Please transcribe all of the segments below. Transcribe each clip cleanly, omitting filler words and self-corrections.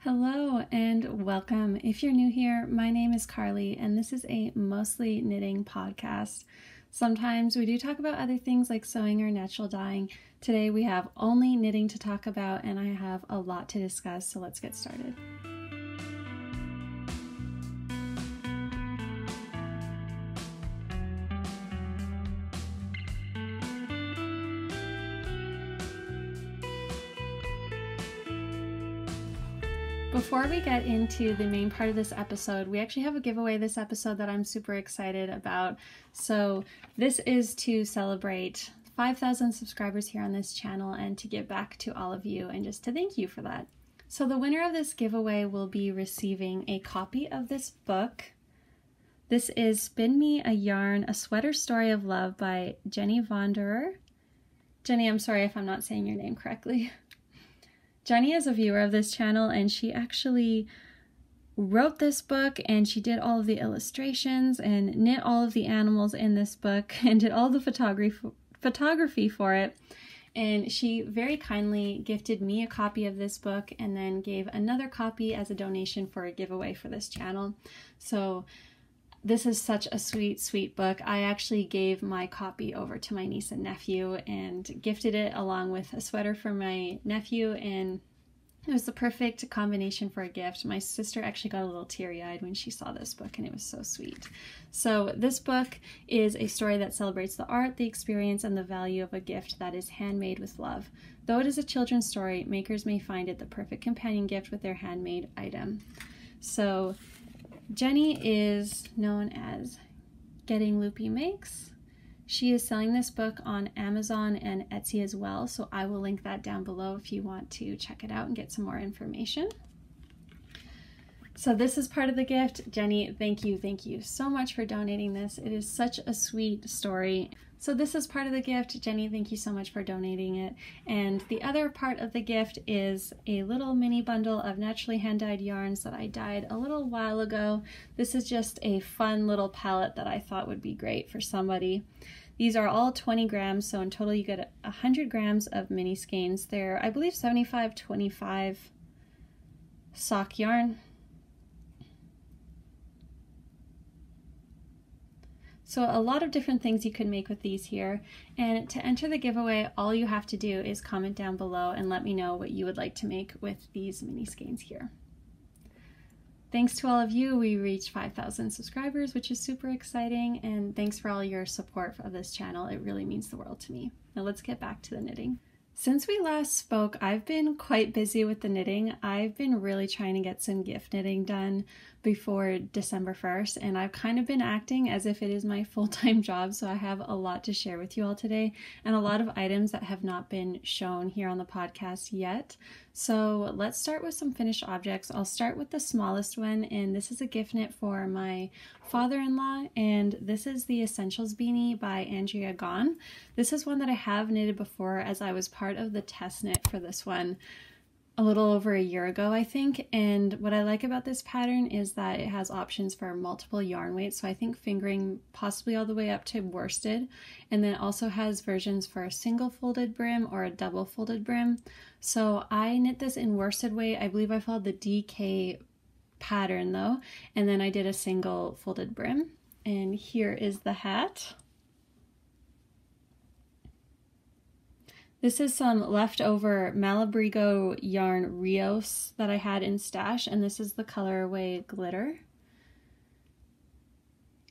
Hello and welcome. If you're new here, my name is Karlie and this is a mostly knitting podcast. Sometimes we do talk about other things like sewing or natural dyeing. Today we have only knitting to talk about and I have a lot to discuss, so let's get started. Before we get into the main part of this episode, we actually have a giveaway this episode that I'm super excited about. So this is to celebrate 5,000 subscribers here on this channel and to give back to all of you and just to thank you for that. So the winner of this giveaway will be receiving a copy of this book. This is Spin Me a Yarn, A Sweater Story of Love by Jenny Vonderer. Jenny, I'm sorry if I'm not saying your name correctly. Jenny is a viewer of this channel and she actually wrote this book and she did all of the illustrations and knit all of the animals in this book and did all the photography for it. And she very kindly gifted me a copy of this book and then gave another copy as a donation for a giveaway for this channel. So this is such a sweet, sweet book. I actually gave my copy over to my niece and nephew and gifted it along with a sweater for my nephew, and it was the perfect combination for a gift. My sister actually got a little teary-eyed when she saw this book and it was so sweet. So this book is a story that celebrates the art, the experience, and the value of a gift that is handmade with love. Though it is a children's story, makers may find it the perfect companion gift with their handmade item. So Jenny is known as Getting Loopy Makes. She is selling this book on Amazon and Etsy as well, so I will link that down below if you want to check it out and get some more information. So this is part of the gift. Jenny, thank you so much for donating this. It is such a sweet story. So this is part of the gift. Jenny, thank you so much for donating it. And the other part of the gift is a little mini bundle of naturally hand-dyed yarns that I dyed a little while ago. This is just a fun little palette that I thought would be great for somebody. These are all 20 grams, so in total you get 100 grams of mini skeins. They're, I believe, 75-25 sock yarn. So a lot of different things you can make with these here, and to enter the giveaway all you have to do is comment down below and let me know what you would like to make with these mini skeins here. Thanks to all of you, we reached 5,000 subscribers, which is super exciting, and thanks for all your support of this channel. It really means the world to me. Now let's get back to the knitting. Since we last spoke, I've been quite busy with the knitting. I've been really trying to get some gift knitting done before December 1st, and I've kind of been acting as if it is my full-time job, so I have a lot to share with you all today, and a lot of items that have not been shown here on the podcast yet. So let's start with some finished objects. I'll start with the smallest one, and this is a gift knit for my father-in-law, and this is the Essentials Beanie by Andrea Gaughan. This is one that I have knitted before as I was part of the test knit for this one a little over a year ago, I think. And what I like about this pattern is that it has options for multiple yarn weights, so I think fingering possibly all the way up to worsted, and then it also has versions for a single folded brim or a double folded brim. So I knit this in worsted weight. I believe I followed the DK pattern though, and then I did a single folded brim. And here is the hat. This is some leftover Malabrigo yarn Rios that I had in stash, and this is the colorway Glitter.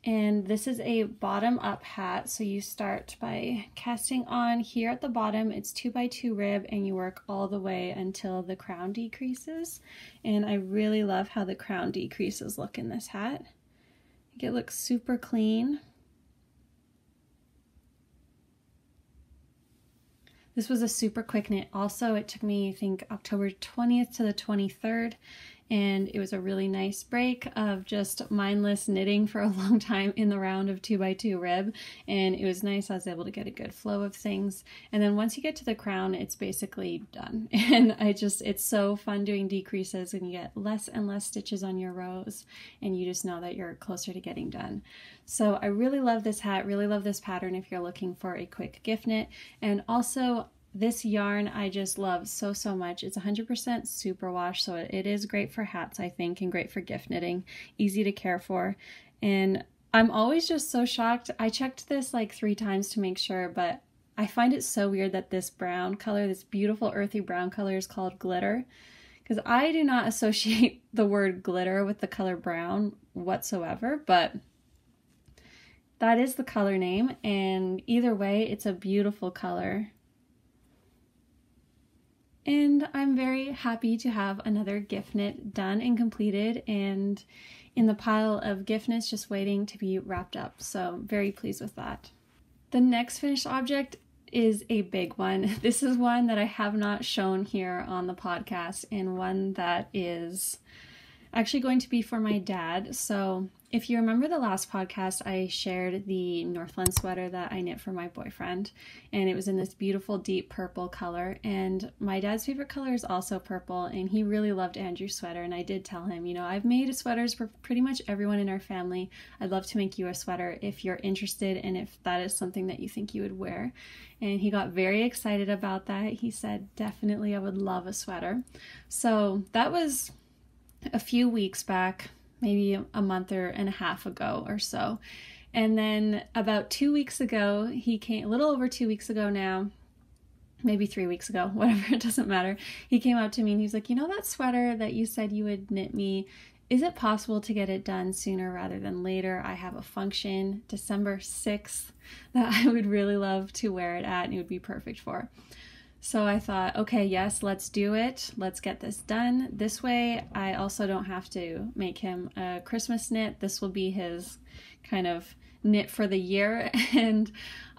And this is a bottom-up hat, so you start by casting on here at the bottom. It's 2x2 rib, and you work all the way until the crown decreases. And I really love how the crown decreases look in this hat. I think it looks super clean. This was a super quick knit also. It took me, I think, October 20th to the 23rd, and it was a really nice break of just mindless knitting for a long time in the round of 2x2 rib, and it was nice. I was able to get a good flow of things, and then once you get to the crown, it's basically done. And it's so fun doing decreases, and you get less and less stitches on your rows, and you just know that you're closer to getting done. So I really love this hat, really love this pattern if you're looking for a quick gift knit. And also this yarn I just love so, so much. It's 100% superwash, so it is great for hats, I think, and great for gift knitting. Easy to care for. And I'm always just so shocked. I checked this like 3 times to make sure, but I find it so weird that this brown color, this beautiful earthy brown color, is called glitter, because I do not associate the word glitter with the color brown whatsoever, but that is the color name, and either way, it's a beautiful color. And I'm very happy to have another gift knit done and completed and in the pile of gift knits just waiting to be wrapped up. So very pleased with that. The next finished object is a big one. This is one that I have not shown here on the podcast, and one that is actually going to be for my dad. So if you remember the last podcast, I shared the Northland sweater that I knit for my boyfriend, and it was in this beautiful deep purple color, and my dad's favorite color is also purple, and he really loved Andrew's sweater. And I did tell him, you know, I've made sweaters for pretty much everyone in our family. I'd love to make you a sweater if you're interested and if that is something that you think you would wear. And he got very excited about that. He said, definitely, I would love a sweater. So that was a few weeks back, maybe a month and a half ago or so. And then about 2 weeks ago, he came, a little over 2 weeks ago now, maybe 3 weeks ago, whatever, it doesn't matter. He came up to me and he was like, you know that sweater that you said you would knit me, is it possible to get it done sooner rather than later? I have a function December 6th that I would really love to wear it at, and it would be perfect for. So I thought, okay, yes, let's do it. Let's get this done. This way, I also don't have to make him a Christmas knit. This will be his kind of knit for the year. And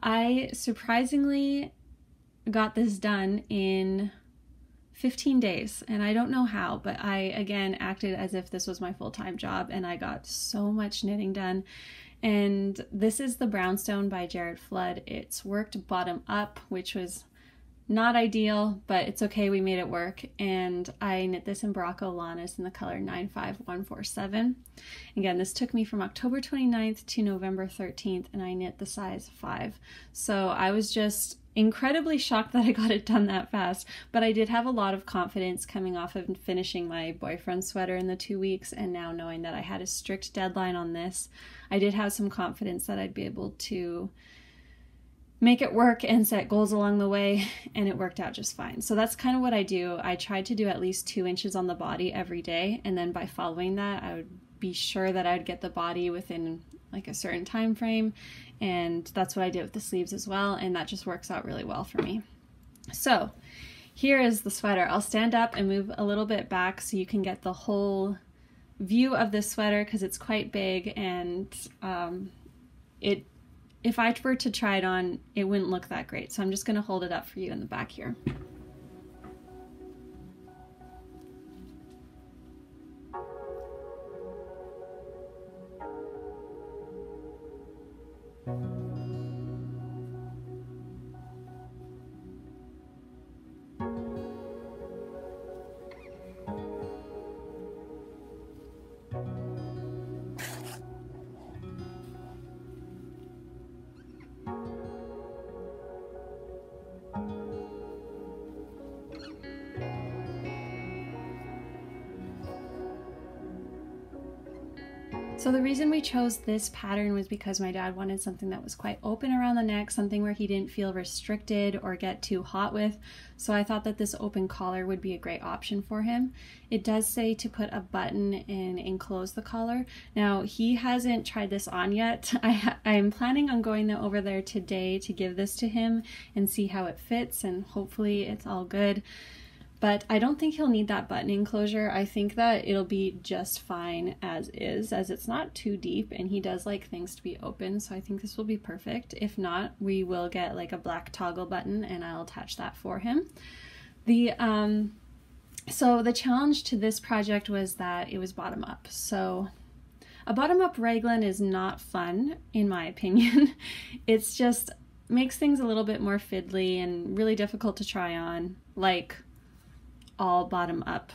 I surprisingly got this done in 15 days. And I don't know how, but I, again, acted as if this was my full-time job, and I got so much knitting done. And this is the Brownstone by Jared Flood. It's worked bottom up, which was not ideal, but it's okay, we made it work. And I knit this in Barocco Lanas in the color 95147. Again, this took me from October 29th to November 13th, and I knit the size 5. So I was just incredibly shocked that I got it done that fast, but I did have a lot of confidence coming off of finishing my boyfriend's sweater in the 2 weeks, and now knowing that I had a strict deadline on this, I did have some confidence that I'd be able to make it work and set goals along the way, and it worked out just fine. So that's kind of what I do. I tried to do at least 2 inches on the body every day, and then by following that, I would be sure that I'd get the body within like a certain time frame, and that's what I did with the sleeves as well, and that just works out really well for me. So here is the sweater. I'll stand up and move a little bit back so you can get the whole view of this sweater, because it's quite big, and if I were to try it on, it wouldn't look that great. So I'm just going to hold it up for you in the back here. So the reason we chose this pattern was because my dad wanted something that was quite open around the neck, something where he didn't feel restricted or get too hot with. So I thought that this open collar would be a great option for him. It does say to put a button and enclose the collar. Now, he hasn't tried this on yet. I'm planning on going over there today to give this to him and see how it fits, and hopefully it's all good. But I don't think he'll need that button enclosure. I think that it'll be just fine as is, as it's not too deep, and he does like things to be open, so I think this will be perfect. If not, we will get like a black toggle button, and I'll attach that for him. So the challenge to this project was that it was bottom up. So a bottom up raglan is not fun, in my opinion. It's just makes things a little bit more fiddly and really difficult to try on, like all bottom up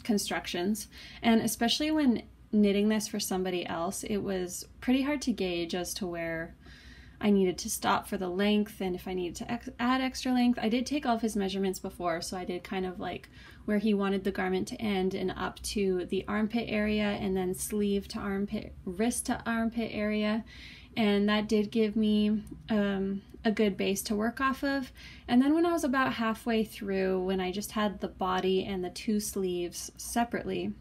constructions. And especially when knitting this for somebody else, it was pretty hard to gauge as to where I needed to stop for the length and if I needed to add extra length. I did take all of his measurements before, so I did kind of like where he wanted the garment to end and up to the armpit area, and then sleeve to armpit, wrist to armpit area. And that did give me a good base to work off of. And then when I was about halfway through, when I just had the body and the 2 sleeves separately,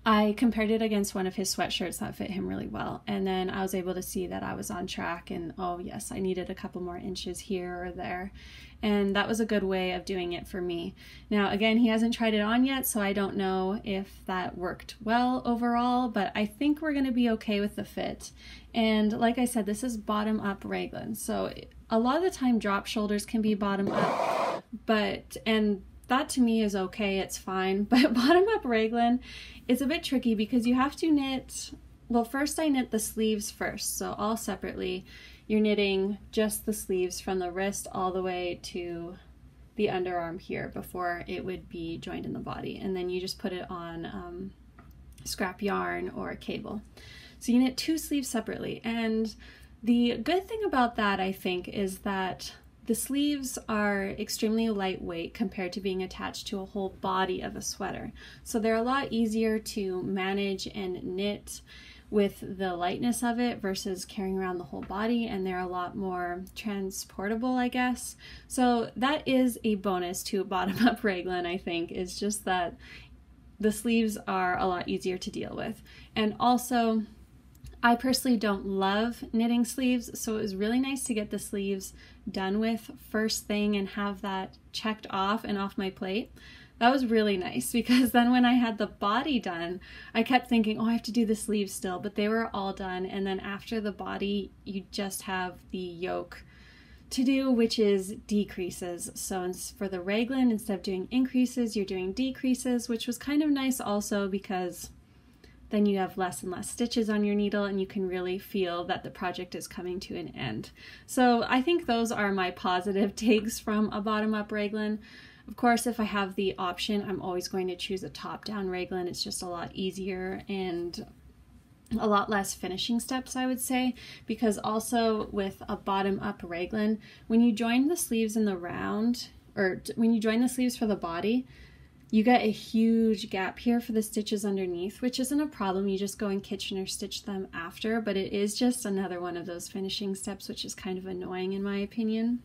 I compared it against one of his sweatshirts that fit him really well. And then I was able to see that I was on track and, oh yes, I needed a couple more inches here or there. And that was a good way of doing it for me. Now, again, he hasn't tried it on yet, so I don't know if that worked well overall, but I think we're gonna be okay with the fit. And like I said, this is bottom up raglan. So a lot of the time drop shoulders can be bottom up, and that to me is okay, it's fine. But bottom up raglan is a bit tricky because you have to knit, well, first I knit the sleeves first, so all separately. You're knitting just the sleeves from the wrist all the way to the underarm here before it would be joined in the body. And then you just put it on scrap yarn or a cable. So you knit 2 sleeves separately. And the good thing about that, I think, is that the sleeves are extremely lightweight compared to being attached to a whole body of a sweater. So they're a lot easier to manage and knit with the lightness of it versus carrying around the whole body, and they're a lot more transportable, I guess. So that is a bonus to bottom up raglan, I think, is just that the sleeves are a lot easier to deal with. And also, I personally don't love knitting sleeves, so it was really nice to get the sleeves done with first thing and have that checked off and off my plate. That was really nice, because then when I had the body done, I kept thinking, oh, I have to do the sleeves still, but they were all done. And then after the body, you just have the yoke to do, which is decreases. So for the raglan, instead of doing increases, you're doing decreases, which was kind of nice also because then you have less and less stitches on your needle and you can really feel that the project is coming to an end. So I think those are my positive takes from a bottom up raglan. Of course, if I have the option, I'm always going to choose a top-down raglan. It's just a lot easier and a lot less finishing steps, I would say, because also with a bottom-up raglan, when you join the sleeves in the round, or when you join the sleeves for the body, you get a huge gap here for the stitches underneath, which isn't a problem. You just go and Kitchener stitch them after, but it is just another one of those finishing steps, which is kind of annoying in my opinion.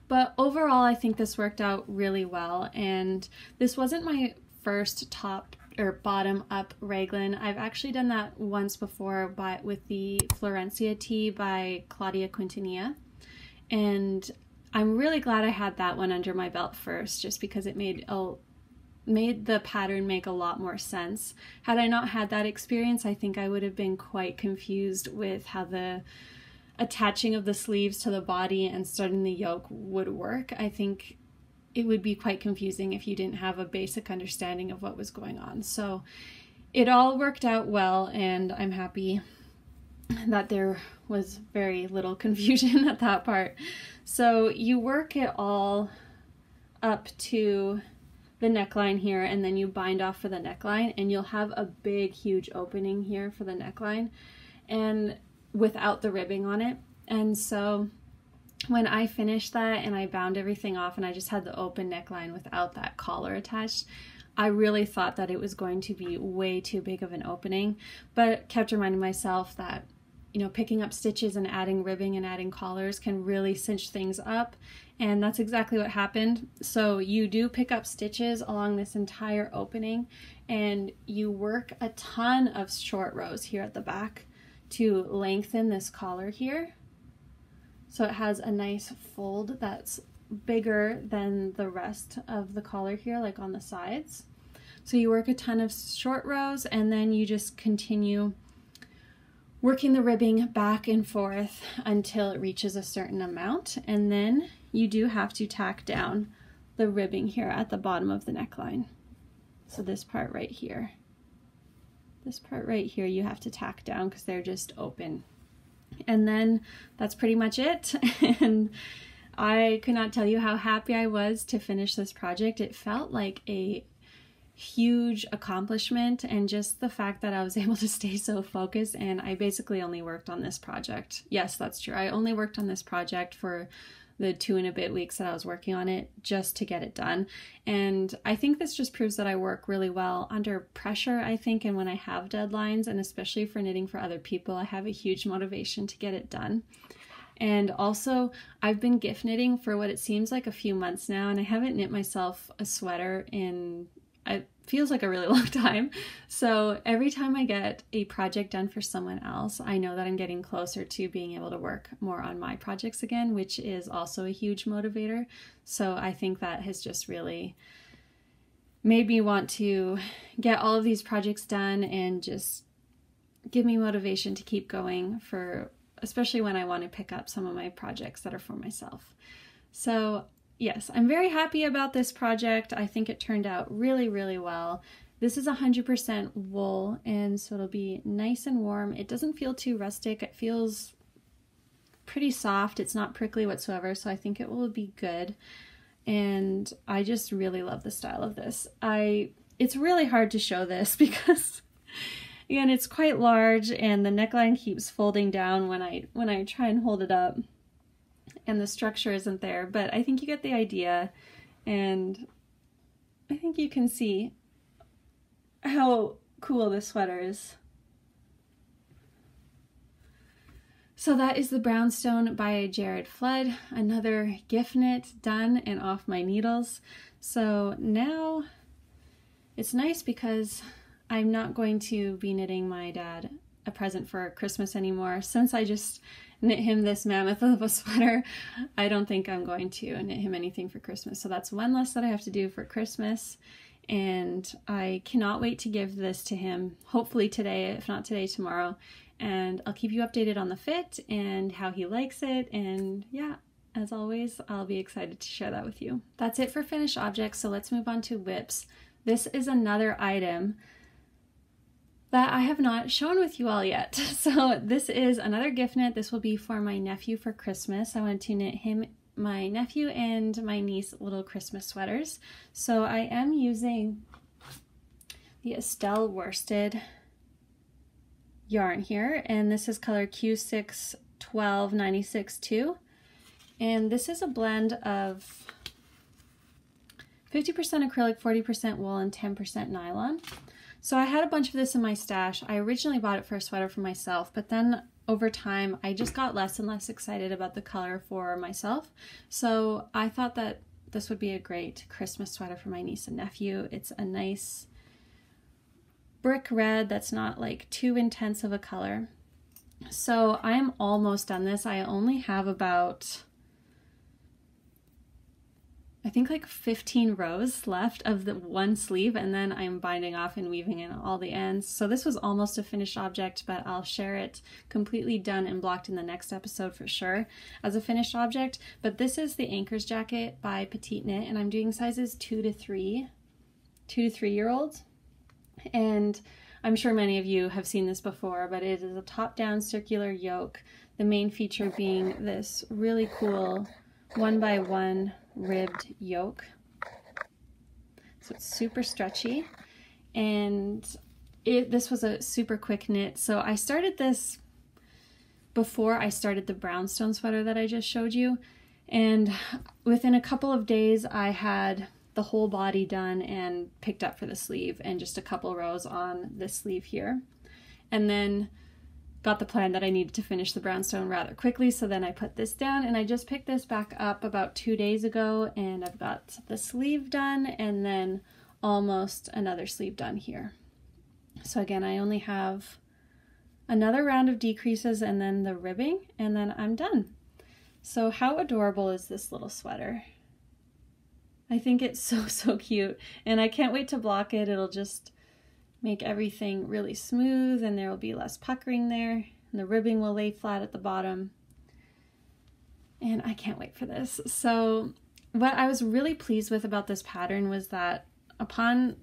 But overall, I think this worked out really well, and this wasn't my first top or bottom up raglan. I've actually done that once before with the Florencia tee by Claudia Quintanilla, and I'm really glad I had that one under my belt first, just because it made the pattern make a lot more sense. Had I not had that experience, I think I would have been quite confused with how the attaching of the sleeves to the body and starting the yoke would work. I think it would be quite confusing if you didn't have a basic understanding of what was going on. So it all worked out well, and I'm happy that there was very little confusion at that part. So you work it all up to the neckline here, and then you bind off for the neckline, and you'll have a big, huge opening here for the neckline, and without the ribbing on it. And so when I finished that and I bound everything off and I just had the open neckline without that collar attached, I really thought that it was going to be way too big of an opening, but kept reminding myself that, you know, picking up stitches and adding ribbing and adding collars can really cinch things up, and that's exactly what happened. So you do pick up stitches along this entire opening, and you work a ton of short rows here at the back to lengthen this collar here. So it has a nice fold that's bigger than the rest of the collar here, like on the sides. So you work a ton of short rows, and then you just continue working the ribbing back and forth until it reaches a certain amount, and then you do have to tack down the ribbing here at the bottom of the neckline. So this part right here. This part right here you have to tack down because they're just open. And then that's pretty much it. And I could not tell you how happy I was to finish this project. It felt like a huge accomplishment, and just the fact that I was able to stay so focused. And I basically only worked on this project. Yes, that's true. I only worked on this project for the 2 and a bit weeks that I was working on it, just to get it done. And I think this just proves that I work really well under pressure, I think, and when I have deadlines, and especially for knitting for other people, I have a huge motivation to get it done. And also, I've been gift knitting for what it seems like a few months now, and I haven't knit myself a sweater in, it feels like a really long time. So every time I get a project done for someone else, I know that I'm getting closer to being able to work more on my projects again, which is also a huge motivator. So I think that has just really made me want to get all of these projects done and just give me motivation to keep going, for especially when I want to pick up some of my projects that are for myself. So yes, I'm very happy about this project. I think it turned out really, really well. This is 100% wool, and so it'll be nice and warm. It doesn't feel too rustic. It feels pretty soft. It's not prickly whatsoever, so I think it will be good. And I just really love the style of this. It's really hard to show this because, again, it's quite large, and the neckline keeps folding down when I try and hold it up. And the structure isn't there, but I think you get the idea, and I think you can see how cool this sweater is. So that is the Brownstone by Jared Flood, another gift knit done and off my needles. So now it's nice because I'm not going to be knitting my dad a present for Christmas anymore. Since I just knit him this mammoth of a sweater, I don't think I'm going to knit him anything for Christmas. So that's one less that I have to do for Christmas, and I cannot wait to give this to him, hopefully today, if not today, tomorrow. And I'll keep you updated on the fit and how he likes it, and yeah, as always, I'll be excited to share that with you. That's it for finished objects, so let's move on to whips. This is another item that I have not shown with you all yet. So this is another gift knit. This will be for my nephew for Christmas. I wanted to knit him, my nephew, and my niece little Christmas sweaters. So I am using the Estelle worsted yarn here, and this is color Q61296-2. And this is a blend of 50% acrylic, 40% wool, and 10% nylon. So I had a bunch of this in my stash. I originally bought it for a sweater for myself, but then over time I just got less and less excited about the color for myself. So I thought that this would be a great Christmas sweater for my niece and nephew. It's a nice brick red that's not like too intense of a color. So I am almost done this. I only have about, I think like 15 rows left of the one sleeve, and then I'm binding off and weaving in all the ends. So this was almost a finished object, but I'll share it completely done and blocked in the next episode for sure as a finished object. But this is the Anker's jacket by Petite Knit, and I'm doing sizes 2 to 3-year-olds. And I'm sure many of you have seen this before, but it is a top-down circular yoke, the main feature being this really cool 1x1 ribbed yoke. So it's super stretchy, and this was a super quick knit. So I started this before I started the Brownstone sweater that I just showed you, and within a couple of days I had the whole body done and picked up for the sleeve, and just a couple rows on this sleeve here, and then got the plan that I needed to finish the Brownstone rather quickly. So then I put this down, and I just picked this back up about 2 days ago, and I've got the sleeve done and then almost another sleeve done here. So again, I only have another round of decreases and then the ribbing, and then I'm done. So how adorable is this little sweater? I think it's so cute, and I can't wait to block it. It'll just make everything really smooth, and there will be less puckering there, and the ribbing will lay flat at the bottom, and I can't wait for this. So what I was really pleased with about this pattern was that upon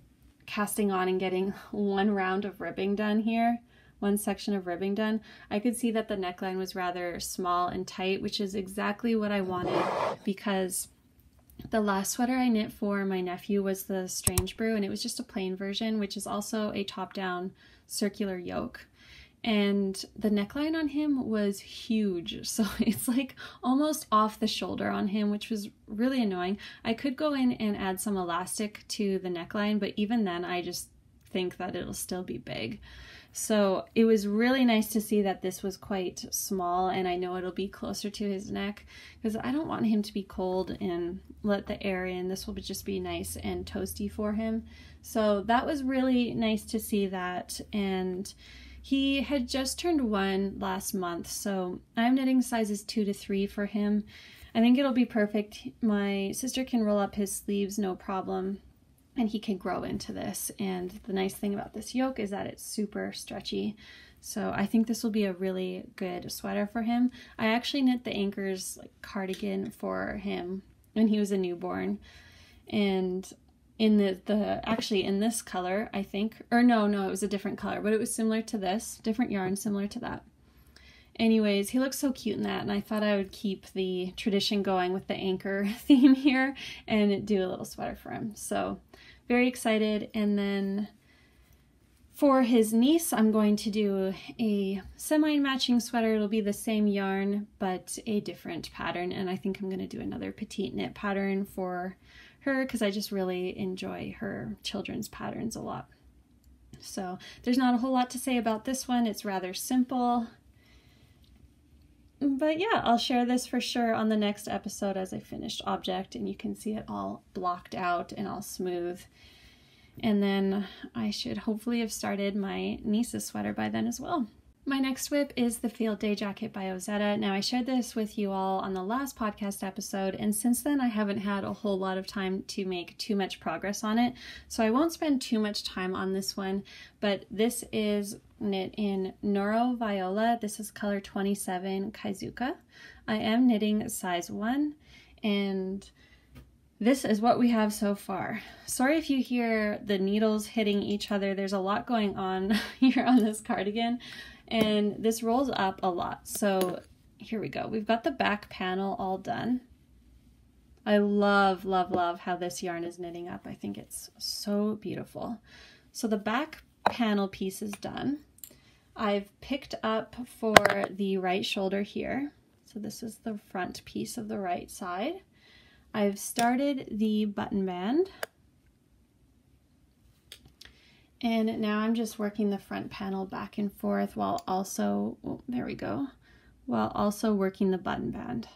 casting on and getting one round of ribbing done here, one section of ribbing done, I could see that the neckline was rather small and tight, which is exactly what I wanted, because The last sweater I knit for my nephew was the Strange Brew, and it was just a plain version, which is also a top-down circular yoke. And the neckline on him was huge, so it's like almost off the shoulder on him, which was really annoying. I could go in and add some elastic to the neckline, but even then I just think that it'll still be big. So it was really nice to see that this was quite small, and I know it'll be closer to his neck because I don't want him to be cold and let the air in. This will just be nice and toasty for him. So that was really nice to see that. And he had just turned 1 last month, so I'm knitting sizes 2 to 3 for him. I think it'll be perfect. My sister can roll up his sleeves no problem, and he can grow into this. And the nice thing about this yoke is that it's super stretchy. So I think this will be a really good sweater for him. I actually knit the Anker's cardigan for him when he was a newborn. And in actually in this color, I think, or no, it was a different color, but it was similar to this, different yarn similar to that. Anyways, he looks so cute in that, and I thought I would keep the tradition going with the Anker theme here and do a little sweater for him. So very excited. And then for his niece, I'm going to do a semi-matching sweater. It'll be the same yarn, but a different pattern. And I think I'm going to do another Petite knit pattern for her because I just really enjoy her children's patterns a lot. So there's not a whole lot to say about this one. It's rather simple. But yeah, I'll share this for sure on the next episode as a finished object, and you can see it all blocked out and all smooth. And then I should hopefully have started my niece's sweater by then as well. My next whip is the Field Day Jacket by Ozetta. Now, I shared this with you all on the last podcast episode, and since then I haven't had a whole lot of time to make too much progress on it, so I won't spend too much time on this one, but this is knit in Noro Viola. This is color 27 Kaizuka. I am knitting size 1, and this is what we have so far. Sorry if you hear the needles hitting each other. There's a lot going on here on this cardigan, and this rolls up a lot. So here we go. We've got the back panel all done. I love, love, love how this yarn is knitting up. I think it's so beautiful. So the back panel piece is done. I've picked up for the right shoulder here. So this is the front piece of the right side. I've started the button band. And now I'm just working the front panel back and forth while also, oh, there we go, while also working the button band.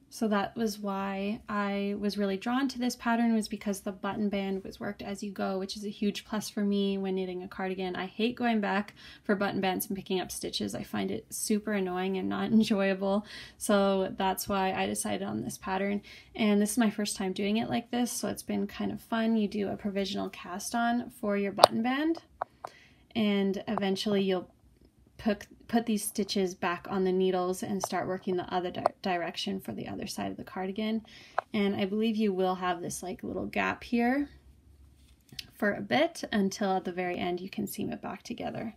So that was why I was really drawn to this pattern, was because the button band was worked as you go, which is a huge plus for me when knitting a cardigan. I hate going back for button bands and picking up stitches. I find it super annoying and not enjoyable. So that's why I decided on this pattern. And this is my first time doing it like this, so it's been kind of fun. You do a provisional cast on for your button band, and eventually you'll put these stitches back on the needles and start working the other direction for the other side of the cardigan. And I believe you will have this like little gap here for a bit until at the very end you can seam it back together.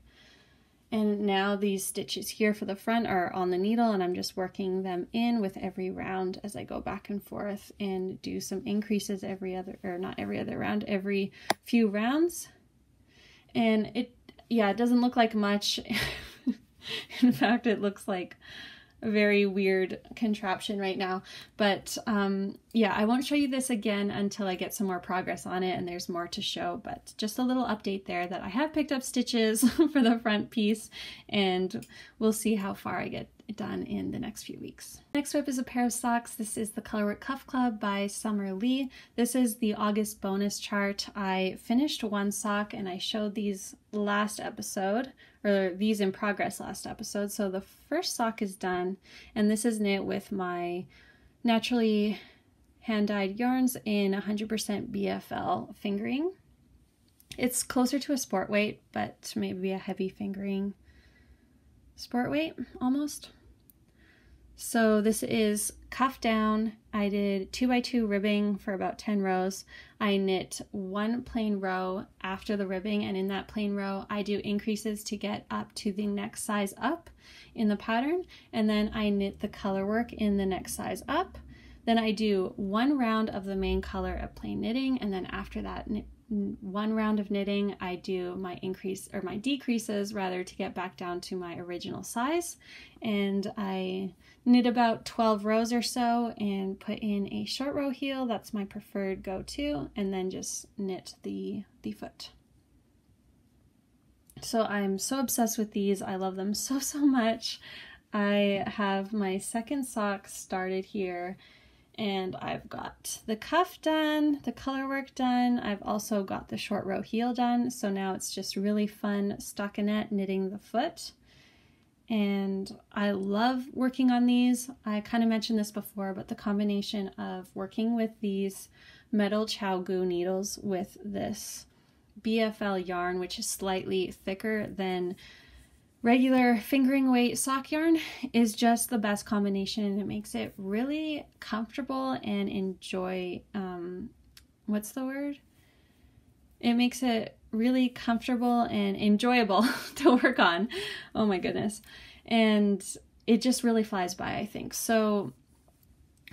And now these stitches here for the front are on the needle, and I'm just working them in with every round as I go back and forth and do some increases every few rounds. And it doesn't look like much. In fact, it looks like a very weird contraption right now. But yeah, I won't show you this again until I get some more progress on it and there's more to show. But just a little update there that I have picked up stitches for the front piece, and we'll see how far I get it done in the next few weeks. Next up is a pair of socks. This is the Colourwork Cuff Club by Summer Lee. This is the August bonus chart. I finished one sock and I showed these last episode, or these in progress last episode. So the first sock is done, and this is knit with my naturally hand-dyed yarns in 100% BFL fingering. It's closer to a sport weight, but maybe a heavy fingering sport weight almost. So this is cuff down. I did 2x2 ribbing for about 10 rows. I knit one plain row after the ribbing, and in that plain row I do increases to get up to the next size up in the pattern, and then I knit the color work in the next size up. Then I do one round of the main color of plain knitting, and then after that one round of knitting I do my increase or my decreases rather to get back down to my original size, and I knit about 12 rows or so and put in a short row heel. That's my preferred go-to, and then just knit the foot. So I'm so obsessed with these. I love them so much. I have my second sock started here, and I've got the cuff done, the color work done. I've also got the short row heel done. So now it's just really fun stockinette knitting the foot. And I love working on these. I kind of mentioned this before, but the combination of working with these metal chow goo needles with this BFL yarn, which is slightly thicker than regular fingering weight sock yarn, is just the best combination. It makes it really comfortable and what's the word? It makes it really comfortable and enjoyable to work on. Oh my goodness. And it just really flies by, I think. So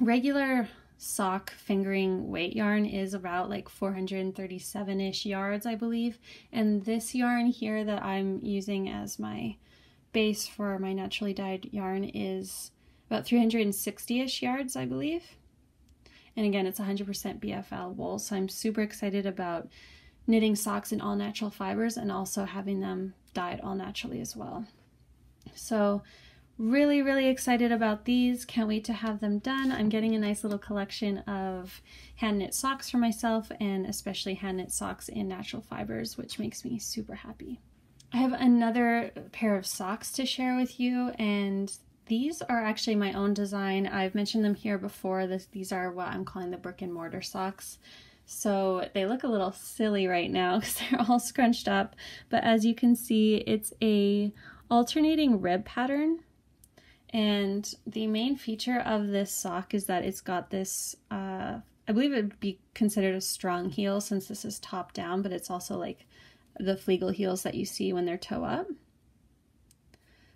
regular sock fingering weight yarn is about like 437-ish yards, I believe. And this yarn here that I'm using as my base for my naturally dyed yarn is about 360-ish yards, I believe. And again, it's 100% BFL wool. So I'm super excited about knitting socks in all natural fibers and also having them dyed all naturally as well. So really excited about these. Can't wait to have them done. I'm getting a nice little collection of hand knit socks for myself, and especially hand knit socks in natural fibers, which makes me super happy. I have another pair of socks to share with you, and these are actually my own design. I've mentioned them here before. These are what I'm calling the brick and mortar socks. So they look a little silly right now because they're all scrunched up, but as you can see, it's a alternating rib pattern. And the main feature of this sock is that it's got this, I believe it would be considered a strong heel since this is top down, but it's also like the Flegel heels that you see when they're toe up.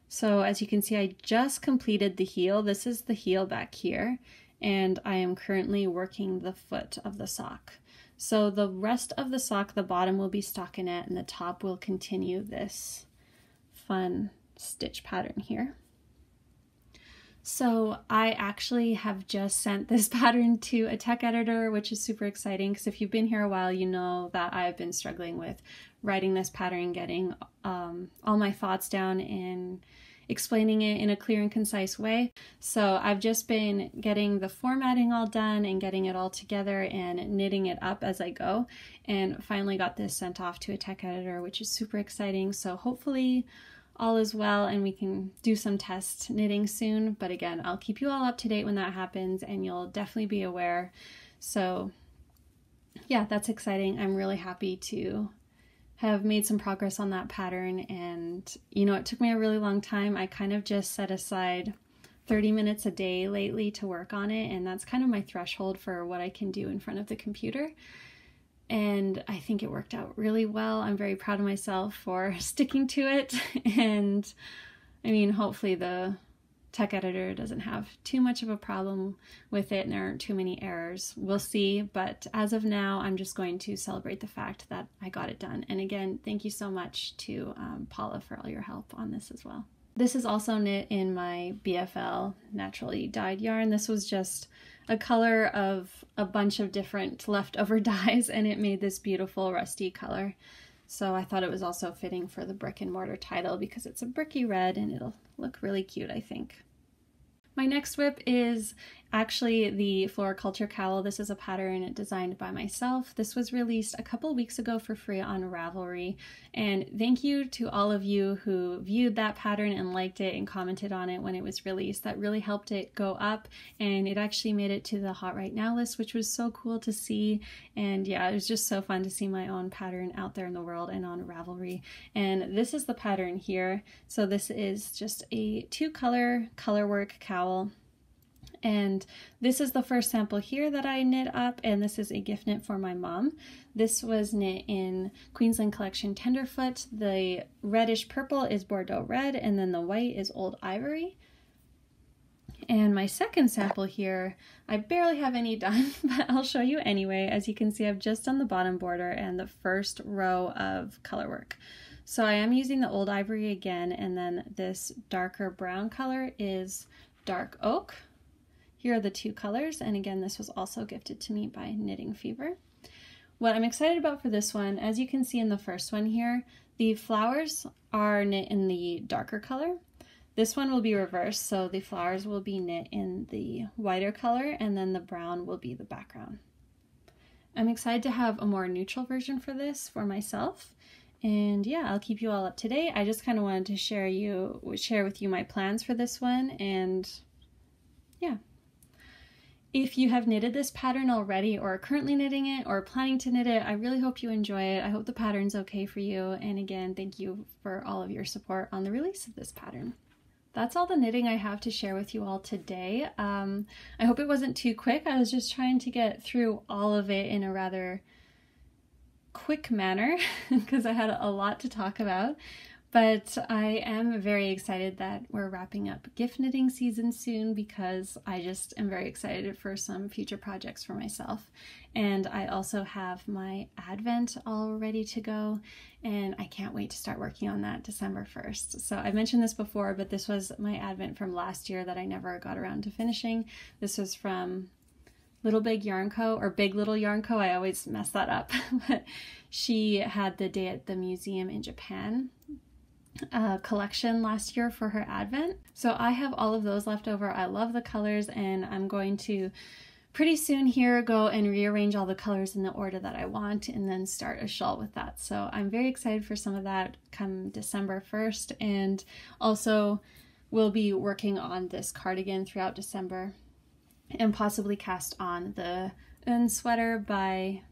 So as you can see, I just completed the heel. This is the heel back here, and I am currently working the foot of the sock. So the rest of the sock, the bottom will be stockinette and the top will continue this fun stitch pattern here. So I actually have just sent this pattern to a tech editor, which is super exciting because if you've been here a while, you know that I've been struggling with writing this pattern, getting all my thoughts down and explaining it in a clear and concise way. So I've just been getting the formatting all done and getting it all together and knitting it up as I go, and finally got this sent off to a tech editor, which is super exciting. So hopefully all is well and we can do some test knitting soon. But again, I'll keep you all up to date when that happens and you'll definitely be aware. So yeah, that's exciting. I'm really happy to have made some progress on that pattern, and you know, it took me a really long time. I kind of just set aside 30 minutes a day lately to work on it, and that's kind of my threshold for what I can do in front of the computer. And I think it worked out really well. I'm very proud of myself for sticking to it, and I mean, hopefully the tech editor doesn't have too much of a problem with it and there aren't too many errors. We'll see, but as of now, I'm just going to celebrate the fact that I got it done. And again, thank you so much to Paula for all your help on this as well. This is also knit in my BFL naturally dyed yarn. This was just a color of a bunch of different leftover dyes, and it made this beautiful rusty color. So I thought it was also fitting for the brick and mortar title because it's a bricky red and it'll look really cute, I think. My next whip is actually the Floriculture Cowl. This is a pattern designed by myself. This was released a couple weeks ago for free on Ravelry, and thank you to all of you who viewed that pattern and liked it and commented on it when it was released. That really helped it go up, and it actually made it to the Hot Right Now list, which was so cool to see. And yeah, it was just so fun to see my own pattern out there in the world and on Ravelry. And this is the pattern here. So this is just a 2-color Colourwork cowl. And this is the first sample here that I knit up, and this is a gift knit for my mom. This was knit in Queensland Collection Tenderfoot. The reddish purple is Bordeaux Red, and then the white is Old Ivory. And my second sample here, I barely have any done, but I'll show you anyway. As you can see, I've just done the bottom border and the first row of Colourwork. So I am using the Old Ivory again, and then this darker brown color is Dark Oak. Here are the two colors, and again, this was also gifted to me by Knitting Fever. What I'm excited about for this one, as you can see in the first one here, the flowers are knit in the darker color. This one will be reversed, so the flowers will be knit in the whiter color, and then the brown will be the background. I'm excited to have a more neutral version for this for myself. And yeah, I'll keep you all up to date. I just kind of wanted to share with you my plans for this one, and yeah. If you have knitted this pattern already or are currently knitting it or planning to knit it, I really hope you enjoy it. I hope the pattern's okay for you. And again, thank you for all of your support on the release of this pattern. That's all the knitting I have to share with you all today. I hope it wasn't too quick. I was just trying to get through all of it in a rather quick manner because I had a lot to talk about. But I am very excited that we're wrapping up gift knitting season soon, because I just am very excited for some future projects for myself. And I also have my Advent all ready to go, and I can't wait to start working on that December 1st. So I mentioned this before, but this was my Advent from last year that I never got around to finishing. This was from Little Big Yarn Co. or Big Little Yarn Co. I always mess that up. But she had the Day at the Museum in Japan collection last year for her Advent. So I have all of those left over. I love the colors, and I'm going to pretty soon here go and rearrange all the colors in the order that I want and then start a shawl with that. So I'm very excited for some of that come December 1st, and also we'll be working on this cardigan throughout December and possibly cast on the Sweater by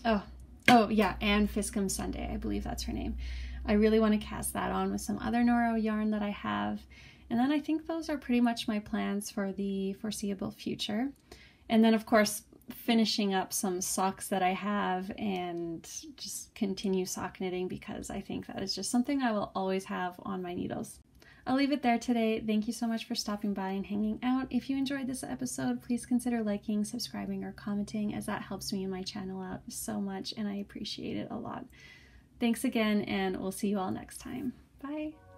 Anne Fiscum Sunday, I believe that's her name. I really want to cast that on with some other Noro yarn that I have. And then I think those are pretty much my plans for the foreseeable future. And then of course, finishing up some socks that I have and just continue sock knitting, because I think that is just something I will always have on my needles. I'll leave it there today. Thank you so much for stopping by and hanging out. If you enjoyed this episode, please consider liking, subscribing, or commenting, as that helps me and my channel out so much, and I appreciate it a lot. Thanks again, and we'll see you all next time. Bye!